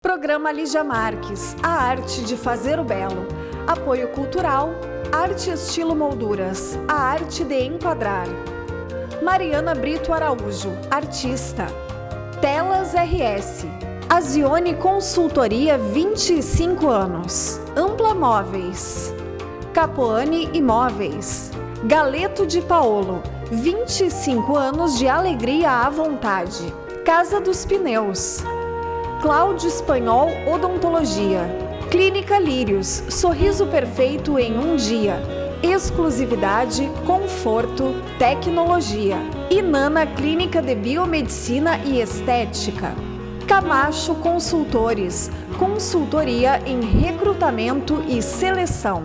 Programa Lígia Marques, a arte de fazer o belo. Apoio cultural, arte estilo molduras, a arte de enquadrar. Mariana Brito Araújo, artista. Telas RS. Azione Consultoria 25 anos. Ampla Móveis. Capoane Imóveis. Galeto de Paolo, 25 anos de alegria à vontade. Casa dos Pneus. Cláudio Espanhol Odontologia. Clínica Lírios, sorriso perfeito em um dia. Exclusividade, conforto, tecnologia. Inana Clínica de Biomedicina e Estética. Camacho Consultores, consultoria em recrutamento e seleção.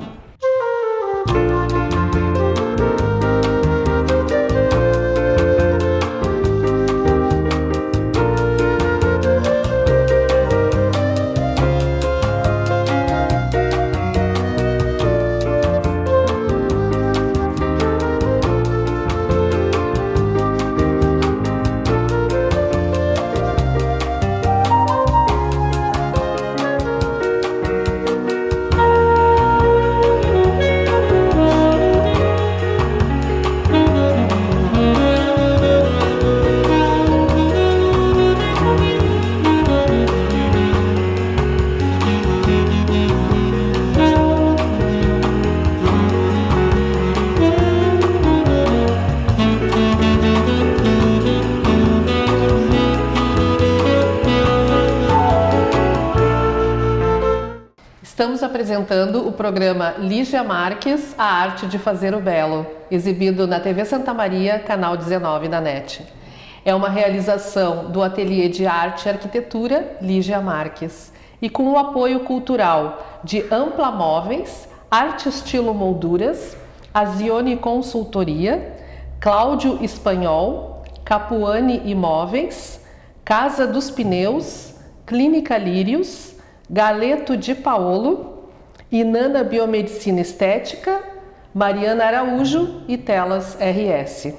Estamos apresentando o programa Lígia Marques, a arte de fazer o belo, exibido na TV Santa Maria, canal 19 da NET. É uma realização do Ateliê de Arte e Arquitetura Lígia Marques e com o apoio cultural de Ampla Móveis, Arte Estilo Molduras, Azione Consultoria, Cláudio Espanhol, Capoane Imóveis, Casa dos Pneus, Clínica Lírios, Galeto de Paolo, Inana Biomedicina Estética, Mariana Araújo e Telas RS.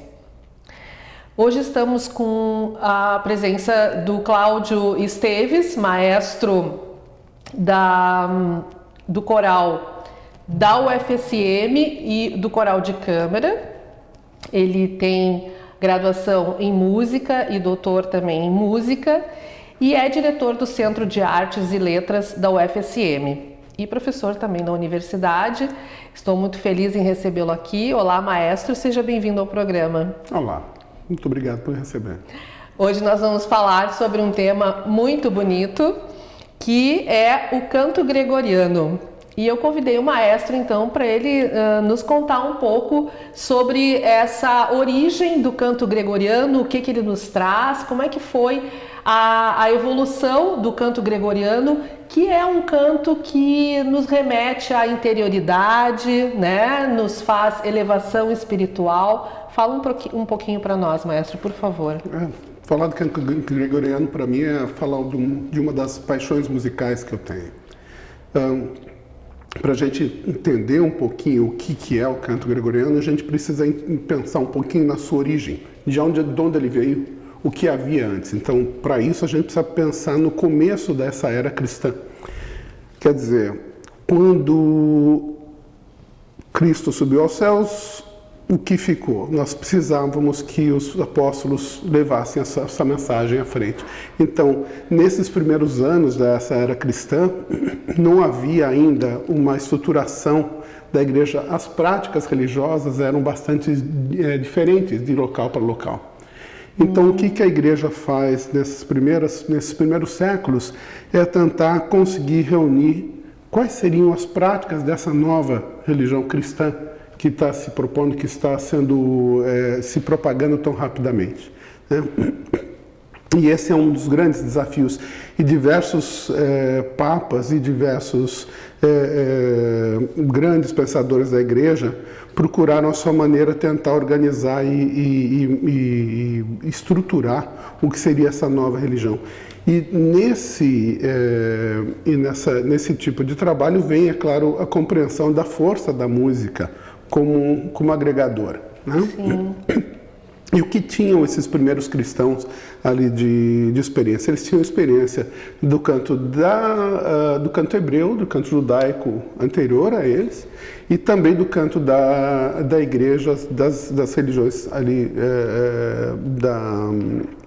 Hoje estamos com a presença do Cláudio Esteves, maestro do coral da UFSM e do coral de câmara. Ele tem graduação em música e doutor também em música, e é diretor do Centro de Artes e Letras da UFSM e professor também na universidade. Estou muito feliz em recebê-lo aqui. Olá, maestro, seja bem-vindo ao programa. Olá, muito obrigado por receber. Hoje nós vamos falar sobre um tema muito bonito, que é o canto gregoriano. E eu convidei o maestro, então, para ele nos contar um pouco sobre essa origem do canto gregoriano, o que ele nos traz, como é que foi a evolução do canto gregoriano, que é um canto que nos remete à interioridade, né? Nos faz elevação espiritual. Fala um pouquinho para nós, maestro, por favor. Falar do canto gregoriano, para mim, é falar de uma das paixões musicais que eu tenho. Para a gente entender um pouquinho o que é o canto gregoriano, a gente precisa pensar um pouquinho na sua origem, de onde ele veio, o que havia antes. Então, para isso, a gente precisa pensar no começo dessa era cristã. Quer dizer, quando Cristo subiu aos céus, o que ficou? Nós precisávamos que os apóstolos levassem essa mensagem à frente. Então, nesses primeiros anos dessa era cristã, não havia ainda uma estruturação da igreja. As práticas religiosas eram bastante diferentes de local para local. Então, o que a igreja faz nesses primeiros séculos é tentar conseguir reunir quais seriam as práticas dessa nova religião cristã que está se propondo, que está sendo se propagando tão rapidamente, né? E esse é um dos grandes desafios. E diversos papas e diversos grandes pensadores da igreja procuraram a sua maneira tentar organizar e estruturar o que seria essa nova religião. E nesse tipo de trabalho vem, é claro, a compreensão da força da música como agregadora, né? Sim. E o que tinham esses primeiros cristãos ali de experiência? Eles tinham experiência do canto do canto hebreu, do canto judaico anterior a eles, e também do canto da igreja, das religiões ali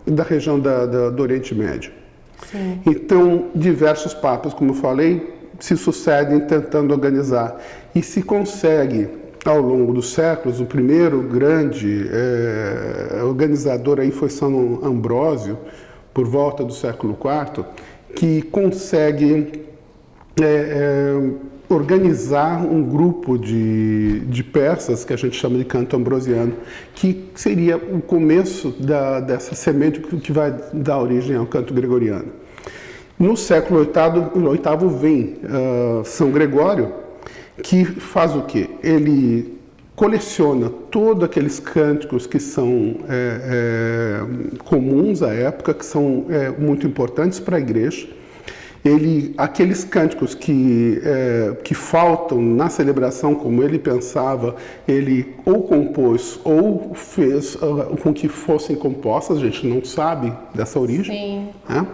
da região do Oriente Médio. Sim. Então, diversos papas, como eu falei, se sucedem tentando organizar, e se consegue ao longo dos séculos. O primeiro grande organizador aí foi São Ambrósio, por volta do século IV, que consegue organizar um grupo de peças que a gente chama de canto ambrosiano, que seria o começo dessa semente que vai dar origem ao canto gregoriano. No século VIII vem São Gregório, que faz o quê? Ele coleciona todos aqueles cânticos que são comuns à época, que são muito importantes para a igreja. Aqueles cânticos que faltam na celebração, como ele pensava, ele ou compôs ou fez com que fossem compostas, a gente não sabe dessa origem. Sim. Né?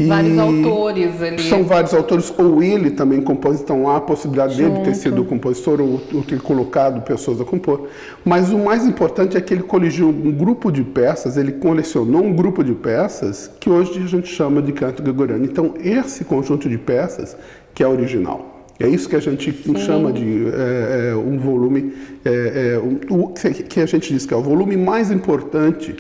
Vários autores ali. São vários autores, ou ele também compôs, então há a possibilidade dele ter sido o compositor ou ter colocado pessoas a compor. Mas o mais importante é que ele coligiu um grupo de peças, ele colecionou um grupo de peças que hoje a gente chama de canto gregoriano. Então, esse conjunto de peças que é original. É isso que a gente chama de um volume, que a gente diz que é o volume mais importante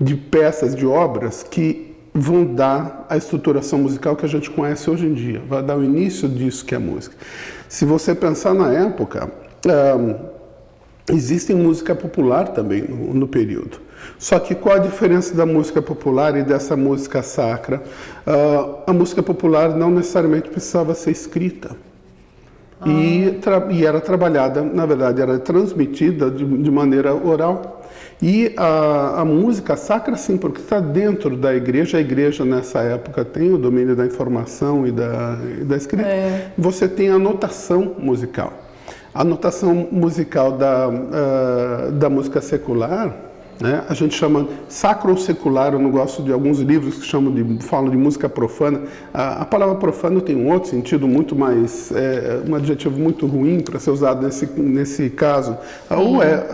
de peças, de obras que vão dar a estruturação musical que a gente conhece hoje em dia, vai dar o início disso que é a música. Se você pensar na época, existe música popular também no período. Só que qual a diferença da música popular e dessa música sacra? A música popular não necessariamente precisava ser escrita. E era trabalhada, na verdade, era transmitida de maneira oral. E a música sacra, sim, porque está dentro da igreja. A igreja, nessa época, tem o domínio da informação e da escrita. Você tem a notação musical. A notação musical da música secular, né, a gente chama sacro ou secular. Eu não gosto de alguns livros que falam de música profana. A palavra profano tem um outro sentido muito mais, um adjetivo muito ruim para ser usado nesse caso. A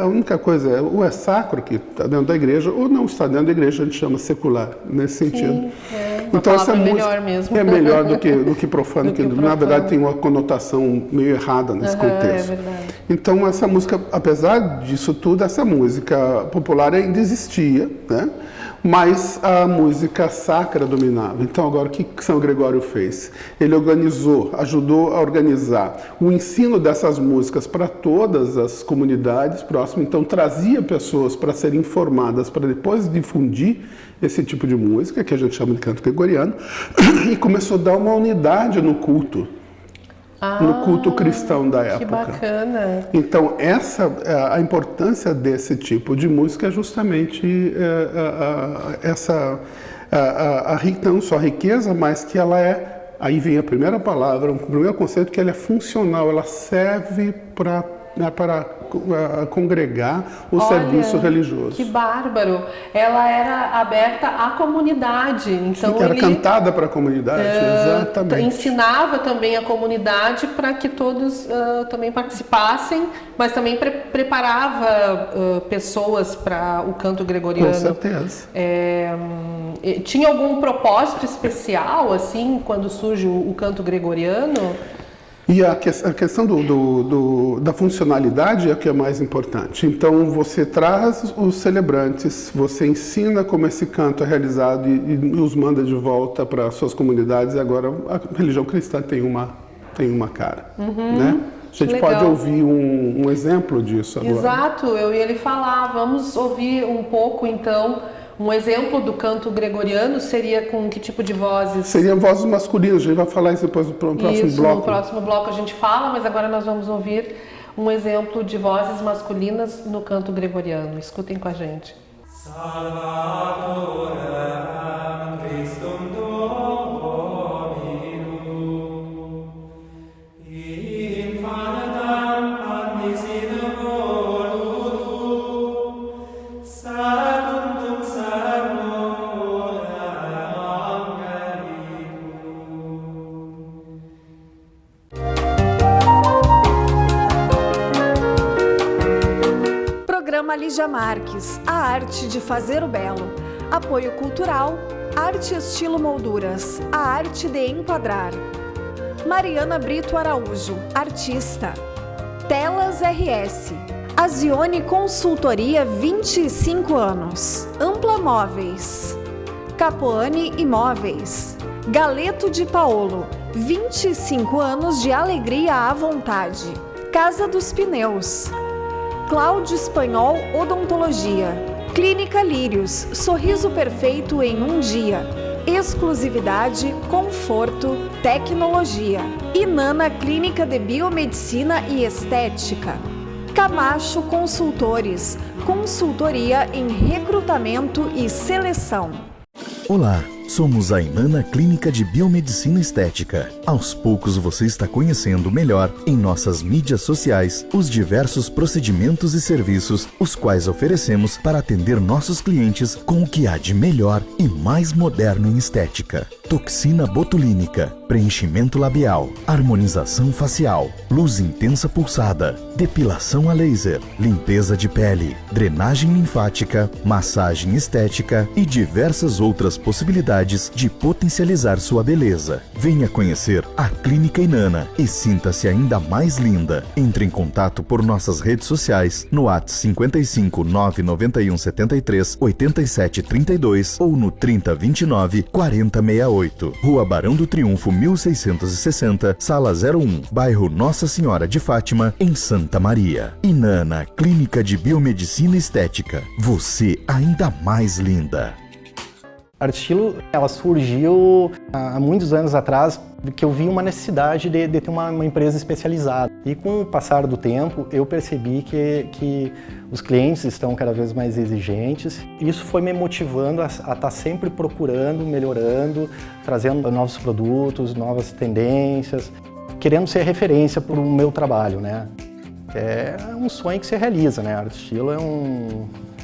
única coisa ou é sacro, que está dentro da igreja, ou não está dentro da igreja, a gente chama secular, nesse sentido. Então essa música é melhor do que profano, que na verdade tem uma conotação meio errada nesse contexto. É verdade. Então essa música, apesar disso tudo, essa música popular ainda existia, né? Mas a música sacra dominava. Então agora o que São Gregório fez? Ele ajudou a organizar o ensino dessas músicas para todas as comunidades próximas. Então trazia pessoas para serem informadas, para depois difundir esse tipo de música, que a gente chama de canto gregoriano, e começou a dar uma unidade no culto. No culto cristão da época. Que bacana! Então, a importância desse tipo de música é justamente não só a riqueza, mas que ela aí vem a primeira palavra, o primeiro conceito, que ela é funcional, ela serve para congregar o serviço religioso. Que bárbaro! Ela era aberta à comunidade. Então era cantada para a comunidade, exatamente. Ensinava também a comunidade para que todos também participassem, mas também preparava pessoas para o canto gregoriano. Com certeza. Tinha algum propósito especial, assim, quando surge o canto gregoriano? E a questão da funcionalidade é o que é mais importante. Então, você traz os celebrantes, você ensina como esse canto é realizado e os manda de volta para suas comunidades. E agora a religião cristã tem uma cara, né? A gente pode ouvir um exemplo disso agora. Exato, eu ia lhe falar. Vamos ouvir um pouco, então. Um exemplo do canto gregoriano seria com que tipo de vozes? Seriam vozes masculinas, a gente vai falar isso depois no próximo bloco. No próximo bloco a gente fala, mas agora nós vamos ouvir um exemplo de vozes masculinas no canto gregoriano. Escutem com a gente. Salvatorem Programa Lígia Marques, a arte de fazer o belo. Apoio cultural, arte estilo molduras, a arte de enquadrar. Mariana Brito Araújo, artista. Telas RS. Azione Consultoria, 25 anos. Ampla Móveis. Capoane Imóveis. Galeto de Paolo, 25 anos de alegria à vontade. Casa dos Pneus. Cláudio Espanhol Odontologia. Clínica Lírios, sorriso perfeito em um dia. Exclusividade, conforto, tecnologia. Inana Clínica de Biomedicina e Estética. Camacho Consultores, consultoria em recrutamento e seleção. Olá, somos a Inana Clínica de Biomedicina Estética. Aos poucos você está conhecendo melhor em nossas mídias sociais os diversos procedimentos e serviços os quais oferecemos para atender nossos clientes com o que há de melhor e mais moderno em estética. Toxina botulínica, preenchimento labial, harmonização facial, luz intensa pulsada, depilação a laser, limpeza de pele, drenagem linfática, massagem estética e diversas outras possibilidades de potencializar sua beleza. Venha conhecer a Clínica Inana e sinta-se ainda mais linda. Entre em contato por nossas redes sociais no WhatsApp 55 991 73 87 32 ou no 30 29 40 68. Rua Barão do Triunfo 1660, Sala 01, bairro Nossa Senhora de Fátima, em Santa Maria. Inana Clínica de Biomedicina Estética. Você ainda mais linda. A Arte Estilo, ela surgiu há muitos anos atrás, que eu vi uma necessidade de ter uma empresa especializada. E com o passar do tempo, eu percebi que os clientes estão cada vez mais exigentes. Isso foi me motivando a estar sempre procurando, melhorando, trazendo novos produtos, novas tendências, querendo ser referência para o meu trabalho, né? É um sonho que se realiza, né? A Arte Estilo é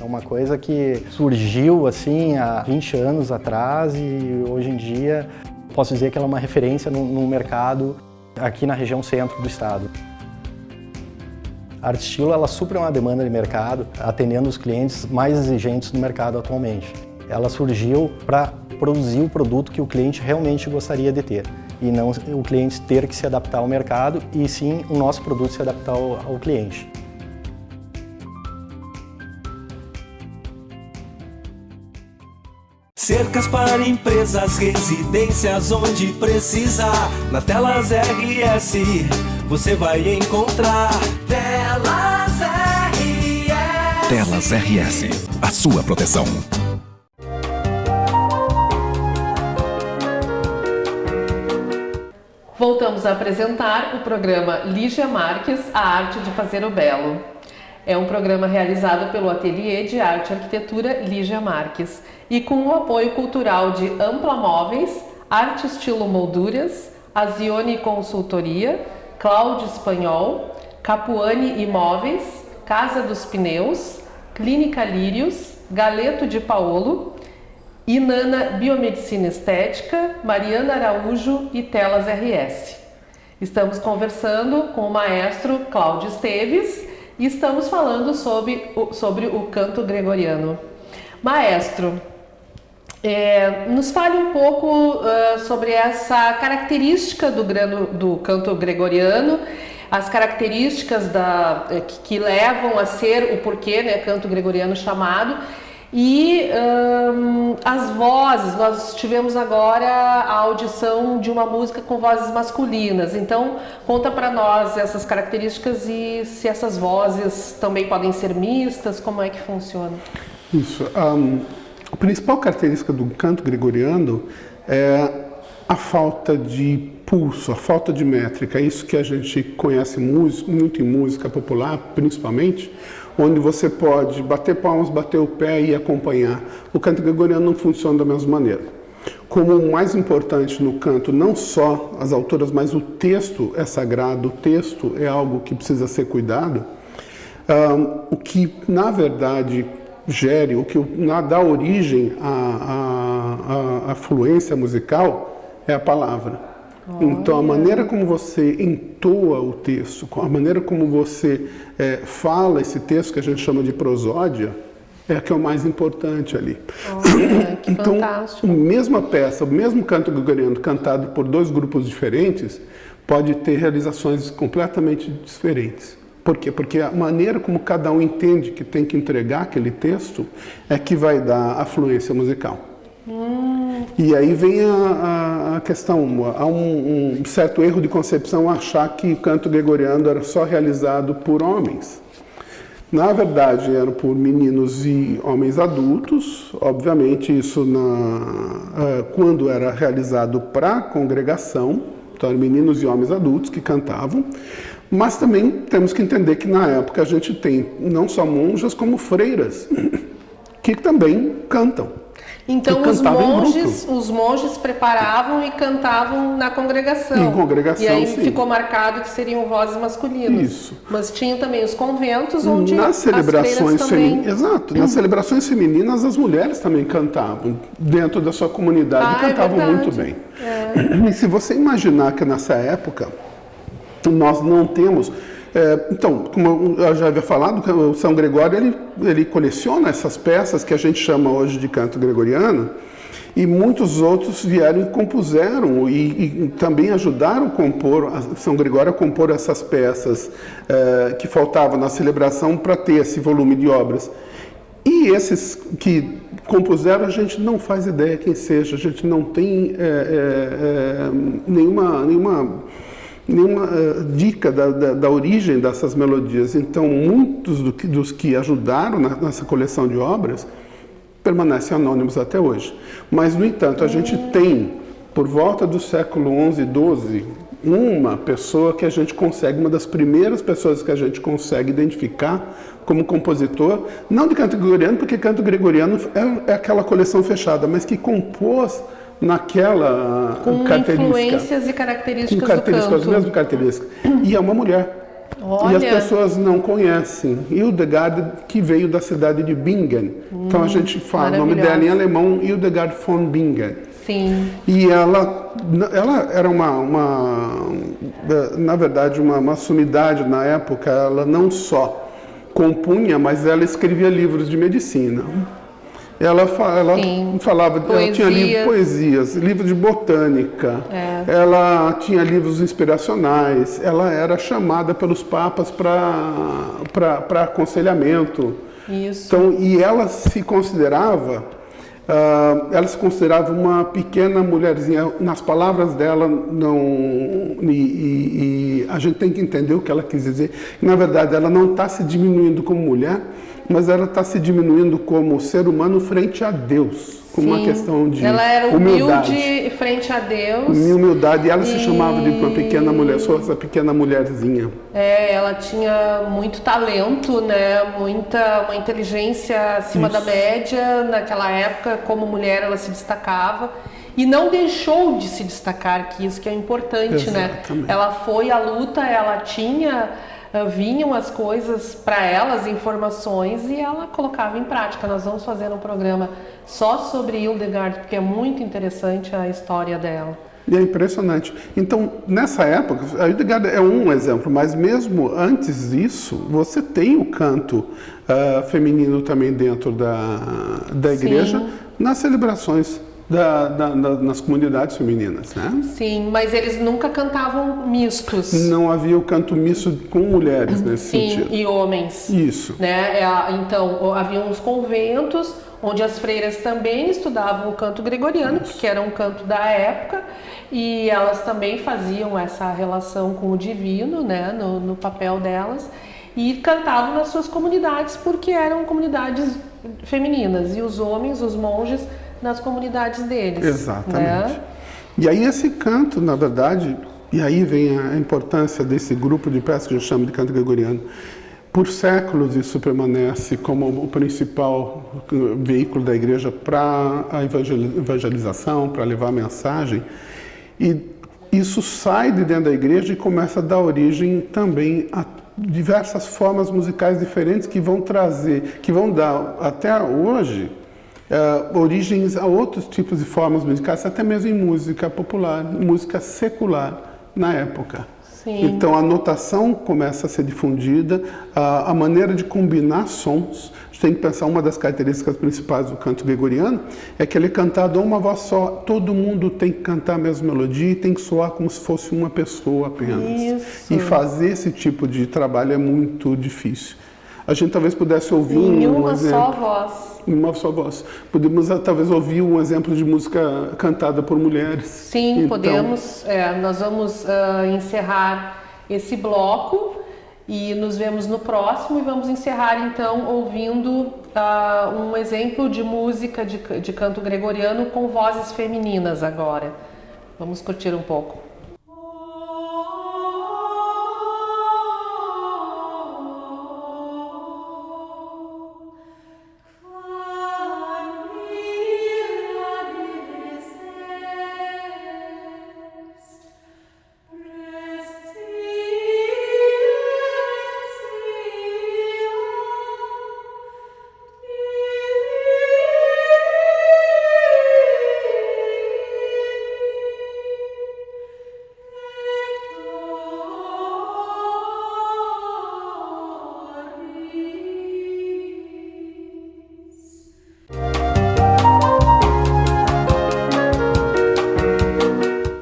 uma coisa que surgiu assim há 20 anos atrás e hoje em dia posso dizer que ela é uma referência no mercado aqui na região centro do estado. A Arte Estilo, ela supre uma demanda de mercado, atendendo os clientes mais exigentes do mercado atualmente. Ela surgiu para produzir o produto que o cliente realmente gostaria de ter e não o cliente ter que se adaptar ao mercado e sim o nosso produto se adaptar ao cliente. Cercas para empresas, residências onde precisar. Na Telas RS você vai encontrar. Telas RS. Telas RS, a sua proteção. Voltamos a apresentar o programa Lígia Marques, a arte de fazer o belo. É um programa realizado pelo Ateliê de Arte e Arquitetura Lígia Marques e com o apoio cultural de Ampla Móveis, Arte Estilo Molduras, Azione Consultoria, Cláudio Espanhol, Capoane Imóveis, Casa dos Pneus, Clínica Lírios, Galeto de Paolo, Inana Biomedicina Estética, Mariana Araújo e Telas RS. Estamos conversando com o maestro Cláudio Esteves e estamos falando sobre o canto gregoriano. Maestro, nos fale um pouco sobre essa característica do canto gregoriano, as características que levam a ser o porquê, né, canto gregoriano chamado, e as vozes. Nós tivemos agora a audição de uma música com vozes masculinas, então conta para nós essas características e se essas vozes também podem ser mistas, como é que funciona? Isso. A principal característica do canto gregoriano é a falta de pulso, a falta de métrica. É isso que a gente conhece muito em música popular, principalmente, onde você pode bater palmas, bater o pé e acompanhar. O canto gregoriano não funciona da mesma maneira. Como o mais importante no canto, não só as autoras, mas o texto é sagrado, o texto é algo que precisa ser cuidado, o que, na verdade, gere, o que dá origem à fluência musical é a palavra. Então, a maneira como você entoa o texto, a maneira como você fala esse texto, que a gente chama de prosódia, é a que é o mais importante ali. Olha, que então, fantástico. a mesma peça, o mesmo canto gregoriano cantado por dois grupos diferentes, pode ter realizações completamente diferentes. Por quê? Porque a maneira como cada um entende que tem que entregar aquele texto é que vai dar a fluência musical. E aí vem a questão, há um certo erro de concepção achar que o canto gregoriano era só realizado por homens. Na verdade, era por meninos e homens adultos. Obviamente, isso quando era realizado para a congregação, então eram meninos e homens adultos que cantavam. Mas também temos que entender que na época a gente tem não só monjas como freiras que também cantam. Então os monges preparavam e cantavam na congregação. Em congregação, e aí sim. Ficou marcado que seriam vozes masculinas. Isso. Mas tinha também os conventos onde nas celebrações as freiras também... Exato. Nas celebrações femininas as mulheres também cantavam dentro da sua comunidade e cantavam muito bem. E se você imaginar que nessa época nós não temos... então, como eu já havia falado, o São Gregório ele coleciona essas peças que a gente chama hoje de canto gregoriano, e muitos outros vieram e compuseram e também ajudaram São Gregório a compor essas peças que faltavam na celebração para ter esse volume de obras. E esses que compuseram, a gente não faz ideia quem seja, a gente não tem nenhuma dica da origem dessas melodias. Então, muitos dos que ajudaram nessa coleção de obras permanecem anônimos até hoje. Mas, no entanto, a gente tem, por volta do século XI e XII, uma pessoa que a gente consegue, uma das primeiras pessoas que a gente consegue identificar como compositor, não de canto gregoriano, porque canto gregoriano é aquela coleção fechada, mas que compôs naquela característica. Influências e características do canto. As mesmas características. E é uma mulher. Olha. E as pessoas não conhecem. Hildegard, que veio da cidade de Bingen. Então a gente fala o nome dela em alemão, Hildegard von Bingen. Sim. E ela era na verdade, uma sumidade na época. Ela não só compunha, mas ela escrevia livros de medicina. Ela falava, ela tinha poesias, livros de botânica, ela tinha livros inspiracionais, ela era chamada pelos papas para aconselhamento. Isso. Então, e ela se considerava uma pequena mulherzinha. Nas palavras dela, a gente tem que entender o que ela quis dizer. Na verdade, ela não está se diminuindo como mulher, mas ela está se diminuindo como ser humano frente a Deus, com uma questão de ela era humilde frente a Deus. Humildade, e ela se chamava de uma pequena mulher, só essa pequena mulherzinha. Ela tinha muito talento, né? Uma inteligência acima da média. Naquela época, como mulher, ela se destacava. E não deixou de se destacar, que isso que é importante, exatamente, né? Ela foi à luta, ela vinham as coisas para ela, as informações, e ela colocava em prática. Nós vamos fazer um programa só sobre Hildegard, porque é muito interessante a história dela. E é impressionante. Então, nessa época, a Hildegard é um exemplo, mas mesmo antes disso, você tem o canto feminino também dentro da igreja, nas celebrações nas comunidades femininas, né? Sim, mas eles nunca cantavam mistos. Não havia o canto misto com mulheres nesse sentido. Sim, e homens. Isso. Né? Então, havia uns conventos onde as freiras também estudavam o canto gregoriano, porque era um canto da época, e elas também faziam essa relação com o divino, né, no papel delas, e cantavam nas suas comunidades, porque eram comunidades femininas, e os homens, os monges, nas comunidades deles. Exatamente. Né? E aí esse canto, na verdade, e aí vem a importância desse grupo de peças que a gente chama de canto gregoriano. Por séculos isso permanece como o principal veículo da igreja para a evangelização, para levar a mensagem. E isso sai de dentro da igreja e começa a dar origem também a diversas formas musicais diferentes que vão dar até hoje origens a outros tipos de formas musicais, até mesmo em música popular, música secular na época. Sim. Então a notação começa a ser difundida, a maneira de combinar sons. A gente tem que pensar, uma das características principais do canto gregoriano é que ele é cantado a uma voz só. Todo mundo tem que cantar a mesma melodia e tem que soar como se fosse uma pessoa apenas. Isso. E fazer esse tipo de trabalho é muito difícil. A gente talvez pudesse ouvir Em um uma exemplo. só voz. Em uma só voz. Podemos talvez ouvir um exemplo de música cantada por mulheres. Sim, então, podemos. Nós vamos encerrar esse bloco e nos vemos no próximo, e vamos encerrar então ouvindo um exemplo de música de canto gregoriano com vozes femininas agora. Vamos curtir um pouco.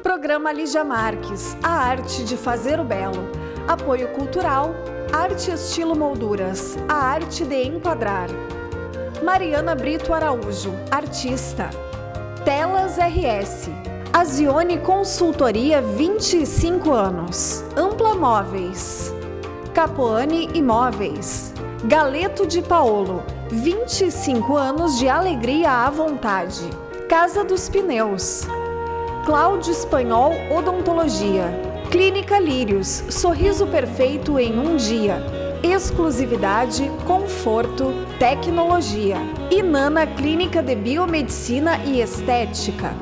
Programa Lígia Marques, a arte de fazer o belo. Apoio cultural, arte estilo molduras, a arte de enquadrar. Mariana Brito Araújo, artista. Telas RS. Azione Consultoria, 25 anos. Ampla Móveis. Capoane Imóveis. Galeto de Paolo, 25 anos de alegria à vontade. Casa dos Pneus. Cláudio Espanhol Odontologia. Clínica Lírios, sorriso perfeito em um dia. Exclusividade, conforto, tecnologia. Inana Clínica de Biomedicina e Estética.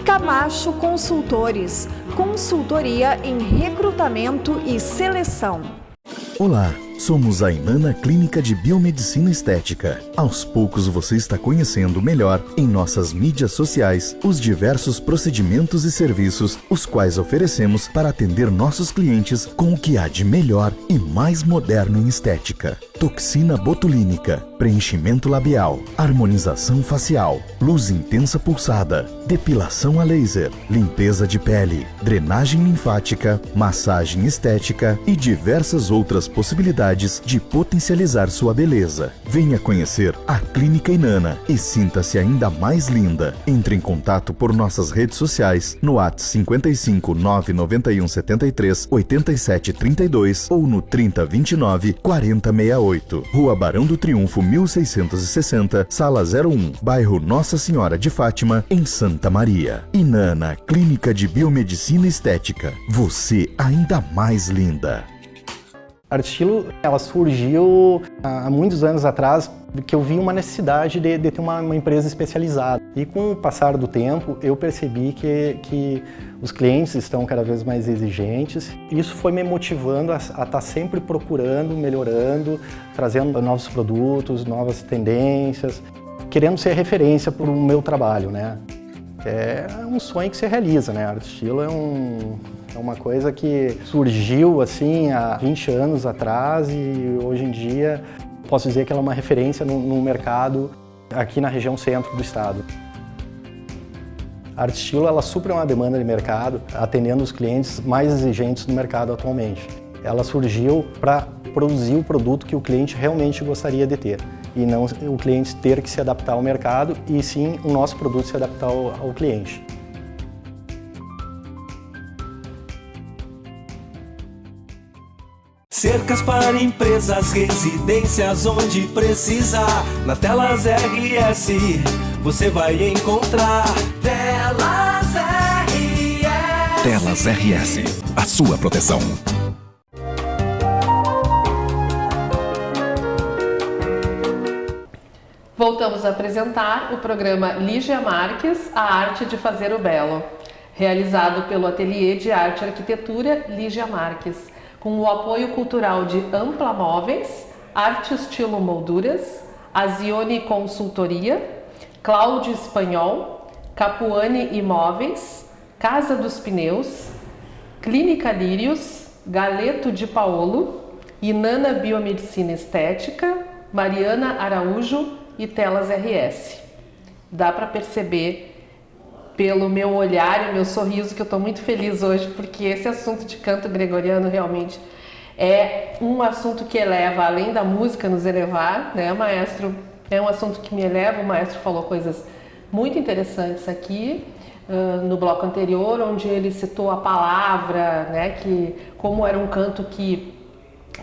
Camacho Consultores, consultoria em recrutamento e seleção. Olá, somos a Inana Clínica de Biomedicina Estética. Aos poucos você está conhecendo melhor em nossas mídias sociais os diversos procedimentos e serviços os quais oferecemos para atender nossos clientes com o que há de melhor e mais moderno em estética. Toxina botulínica, preenchimento labial, harmonização facial, luz intensa pulsada, depilação a laser, limpeza de pele, drenagem linfática, massagem estética e diversas outras possibilidades de potencializar sua beleza. Venha conhecer a Clínica Inana e sinta-se ainda mais linda. Entre em contato por nossas redes sociais no WhatsApp 55 991 73 87 32 ou no 30 29 40 68. Rua Barão do Triunfo 1660, Sala 01, bairro Nossa Senhora de Fátima, em Santa Maria. Inana Clínica de Biomedicina Estética. Você ainda mais linda. A Arte Estilo, ela surgiu há muitos anos atrás, que eu vi uma necessidade de ter uma empresa especializada. E com o passar do tempo, eu percebi que os clientes estão cada vez mais exigentes. Isso foi me motivando a estar sempre procurando, melhorando, trazendo novos produtos, novas tendências, querendo ser referência para o meu trabalho, né? É um sonho que se realiza, né? A Arte Estilo é uma coisa que surgiu assim há 20 anos atrás e hoje em dia posso dizer que ela é uma referência no mercado aqui na região centro do estado. A Arte Estilo, ela supre uma demanda de mercado, atendendo os clientes mais exigentes do mercado atualmente. Ela surgiu para produzir o produto que o cliente realmente gostaria de ter e não o cliente ter que se adaptar ao mercado e sim o nosso produto se adaptar ao cliente. Cercas para empresas, residências onde precisar. Na Telas RS você vai encontrar. Telas RS. Telas RS, a sua proteção. Voltamos a apresentar o programa Lígia Marques, a arte de fazer o belo, realizado pelo Ateliê de Arte e Arquitetura Lígia Marques, com o apoio cultural de Ampla Móveis, Arte Estilo Molduras, Azione Consultoria, Cláudio Espanhol, Capuane Imóveis, Casa dos Pneus, Clínica Lírios, Galeto de Paolo, Inana Biomedicina Estética, Mariana Araújo e Telas RS. Dá para perceber pelo meu olhar e meu sorriso que eu estou muito feliz hoje, porque esse assunto de canto gregoriano realmente é um assunto que eleva, além da música nos elevar, né, maestro? É um assunto que me eleva. O maestro falou coisas muito interessantes aqui no bloco anterior, onde ele citou a palavra, né, que como era um canto que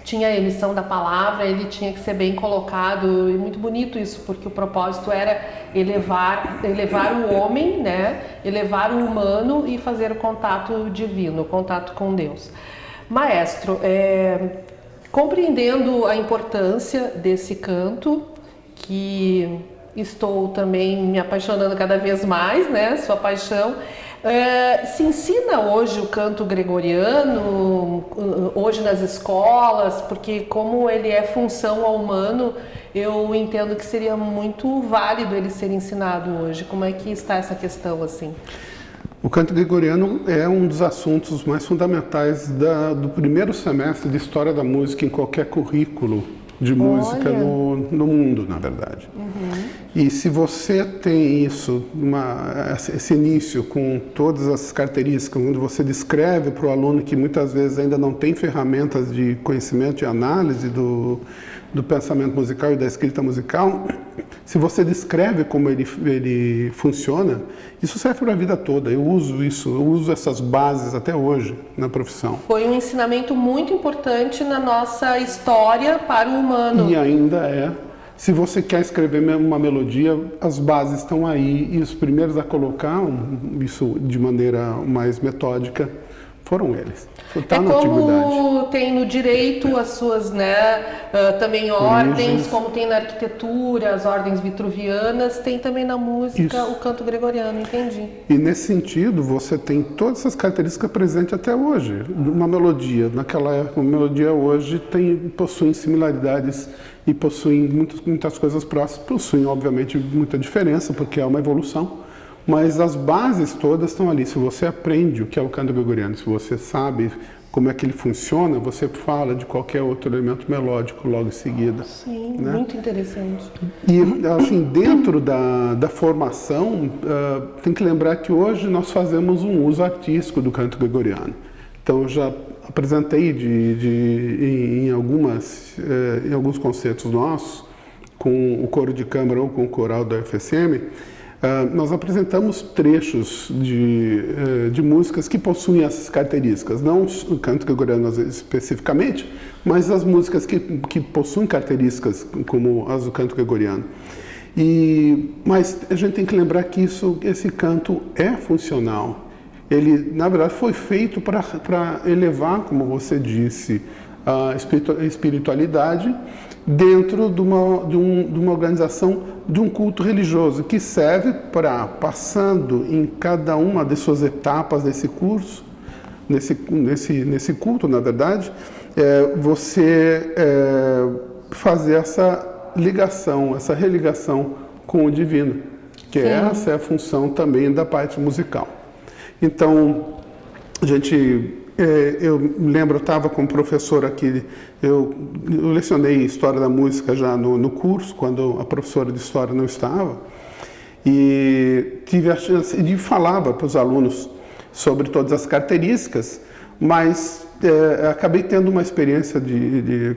tinha a emissão da palavra, ele tinha que ser bem colocado, e muito bonito isso, porque o propósito era elevar o homem, né, elevar o humano e fazer o contato divino, o contato com Deus. Maestro, compreendendo a importância desse canto, que estou também me apaixonando cada vez mais, né, sua paixão, se ensina hoje o canto gregoriano, hoje nas escolas, porque como ele é função ao humano, eu entendo que seria muito válido ele ser ensinado hoje. Como é que está essa questão, assim? O canto gregoriano é um dos assuntos mais fundamentais do primeiro semestre de História da Música em qualquer currículo de música no mundo, na verdade. E se você tem esse início com todas as características, onde você descreve para o aluno que muitas vezes ainda não tem ferramentas de conhecimento e análise do pensamento musical e da escrita musical, se você descreve como ele funciona, isso serve para a vida toda. Eu uso essas bases até hoje na profissão. Foi um ensinamento muito importante na nossa história para o humano. E ainda é. Se você quer escrever uma melodia, as bases estão aí, e os primeiros a colocar isso de maneira mais metódica foram eles. Tá na antiguidade. Como tem no direito as suas, né, também ordens, como tem na arquitetura, as ordens vitruvianas, tem também na música o canto gregoriano, entendi. E nesse sentido, você tem todas essas características presentes até hoje. Uma melodia, naquela época, uma melodia hoje possui similaridades e possuem muitas coisas próximas, possuem, obviamente, muita diferença, porque é uma evolução. Mas as bases todas estão ali. Se você aprende o que é o canto gregoriano, se você sabe como é que ele funciona, você fala de qualquer outro elemento melódico logo em seguida. Sim, né? Muito interessante. E, assim, dentro da formação, tem que lembrar que hoje nós fazemos um uso artístico do canto gregoriano. Então, eu já apresentei em alguns concertos nossos, com o coro de câmara ou com o coral da UFSM, nós apresentamos trechos de músicas que possuem essas características, não o canto gregoriano especificamente, mas as músicas que possuem características como as do canto gregoriano. Mas a gente tem que lembrar que esse canto é funcional. Ele, na verdade, foi feito para elevar, como você disse, a espiritualidade dentro de uma organização, de um culto religioso, que serve para, passando em cada uma de suas etapas desse curso, nesse culto, na verdade, você fazer essa ligação, essa religação com o divino, que essa é a função também da parte musical. Então, eu lembro, eu estava com um professor aqui, eu lecionei História da Música já no curso, quando a professora de História não estava, e tive a chance de falar para os alunos sobre todas as características, mas acabei tendo uma experiência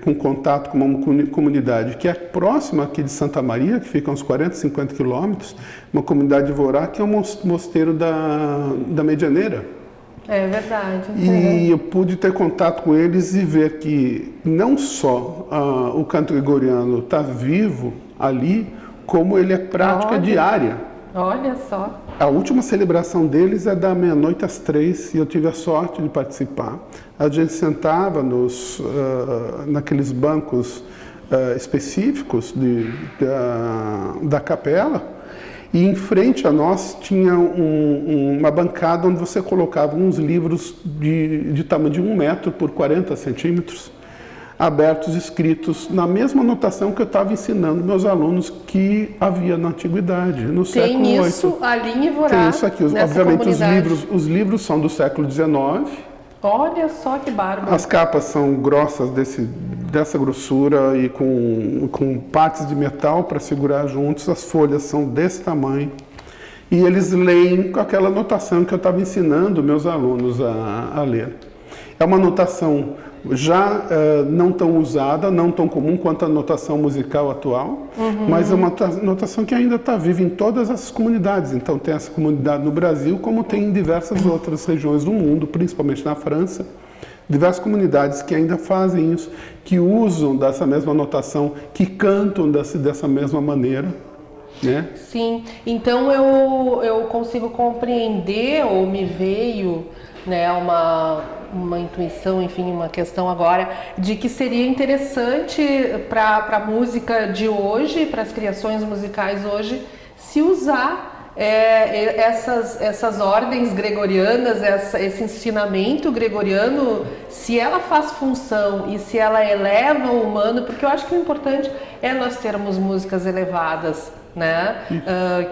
com contato com uma comunidade que é próxima aqui de Santa Maria, que fica a uns 40, 50 quilômetros, uma comunidade de Vorá, que é um mosteiro da Medianeira. É verdade. E eu pude ter contato com eles e ver que não só o canto gregoriano está vivo ali, como ele é prática diária. Olha só. A última celebração deles é da meia-noite às 3, e eu tive a sorte de participar. A gente sentava naqueles bancos específicos da capela, e em frente a nós tinha uma bancada onde você colocava uns livros de tamanho de 1 metro por 40 centímetros, abertos escritos na mesma notação que eu estava ensinando meus alunos que havia na antiguidade, no século VIII. Tem isso ali em Vorá, tem isso aqui. Obviamente os livros são do século XIX. Olha só que bárbaro. As capas são grossas dessa grossura e com partes de metal para segurar juntos. As folhas são desse tamanho. E eles leem com aquela notação que eu estava ensinando meus alunos a ler. É uma notação já não tão usada, não tão comum quanto a notação musical atual, mas é uma notação que ainda está viva em todas as comunidades. Então tem essa comunidade no Brasil, como tem em diversas outras regiões do mundo, principalmente na França, diversas comunidades que ainda fazem isso, que usam dessa mesma notação, que cantam dessa mesma maneira. Né? Sim, então eu consigo compreender, ou me veio, né, uma intuição, enfim, uma questão agora, de que seria interessante para a música de hoje, para as criações musicais hoje, se usar essas ordens gregorianas, esse ensinamento gregoriano, se ela faz função e se ela eleva o humano, porque eu acho que o importante é nós termos músicas elevadas, né?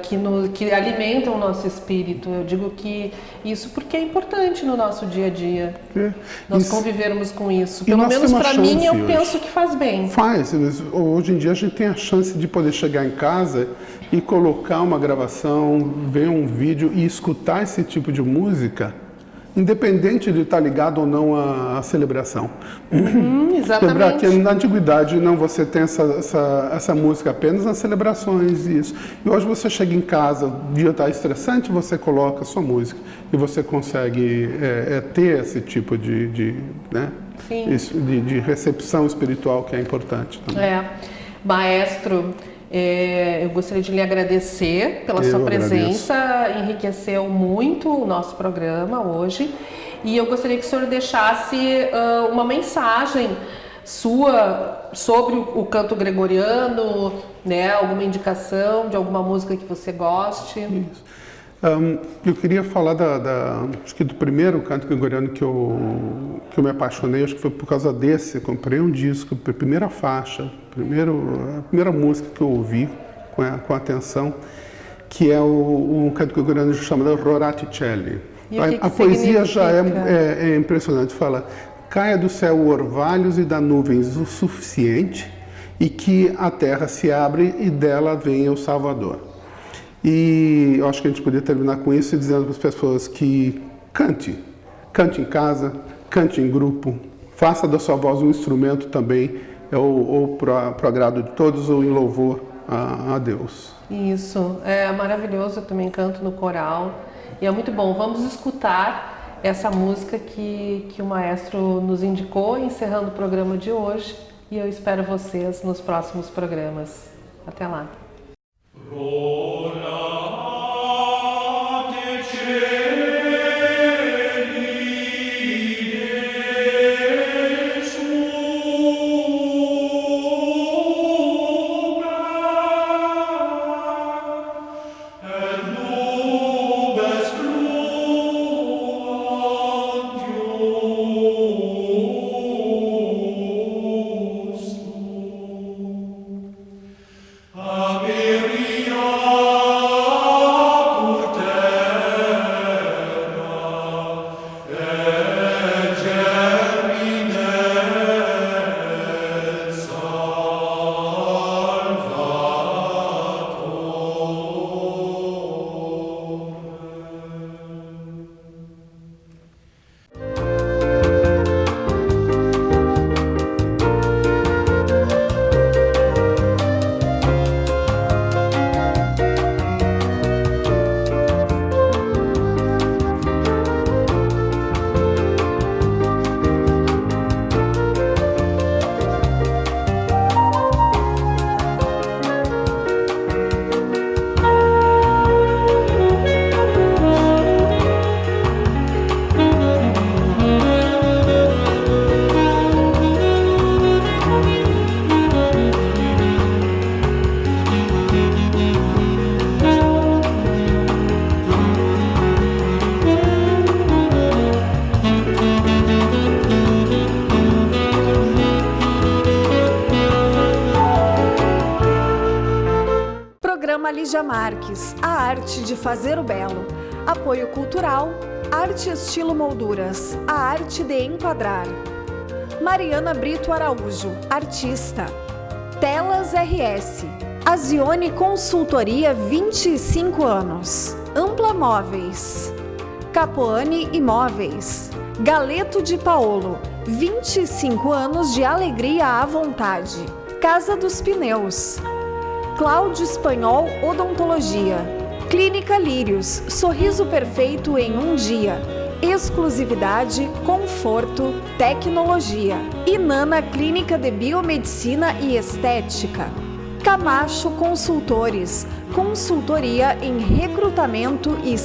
Que alimentam o nosso espírito. Eu digo que isso porque é importante no nosso dia a dia, nós convivermos com isso. Pelo menos para mim, eu penso que faz bem. Faz. Hoje em dia a gente tem a chance de poder chegar em casa e colocar uma gravação, ver um vídeo e escutar esse tipo de música, independente de estar ligado ou não à celebração. Exatamente. Lembrar que na antiguidade não, você tem essa música apenas nas celebrações e isso. E hoje você chega em casa, o dia está estressante, você coloca a sua música e você consegue ter esse tipo de recepção espiritual que é importante também. Maestro, eu gostaria de lhe agradecer pela sua presença, enriqueceu muito o nosso programa hoje, e eu gostaria que o senhor deixasse uma mensagem sua sobre o canto gregoriano, né, alguma indicação de alguma música que você goste. Isso. Eu queria falar acho que do primeiro canto gregoriano que eu me apaixonei, acho que foi por causa desse. Comprei um disco, a primeira faixa, a primeira música que eu ouvi com atenção, que é um canto gregoriano chamado Roraticelli. A poesia já é impressionante, fala: caia do céu orvalhos e da nuvens o suficiente, e que a terra se abre e dela venha o Salvador. E eu acho que a gente podia terminar com isso, dizendo para as pessoas que cante em casa, cante em grupo, faça da sua voz um instrumento também, ou para o agrado de todos, ou em louvor a Deus. Isso, é maravilhoso, eu também canto no coral, e é muito bom. Vamos escutar essa música que o maestro nos indicou, encerrando o programa de hoje, e eu espero vocês nos próximos programas. Até lá. Ave Maria. Lígia Marques, a arte de fazer o belo. Apoio cultural, Arte Estilo Molduras, a arte de enquadrar. Mariana Brito Araújo, artista. Telas RS. Azione Consultoria, 25 anos. Ampla Móveis. Capoane Imóveis. Galeto de Paolo, 25 anos de alegria à vontade. Casa dos Pneus. Cláudio Espanhol Odontologia. Clínica Lírios, sorriso perfeito em um dia. Exclusividade, conforto, tecnologia. Inana Clínica de Biomedicina e Estética. Camacho Consultores, consultoria em recrutamento e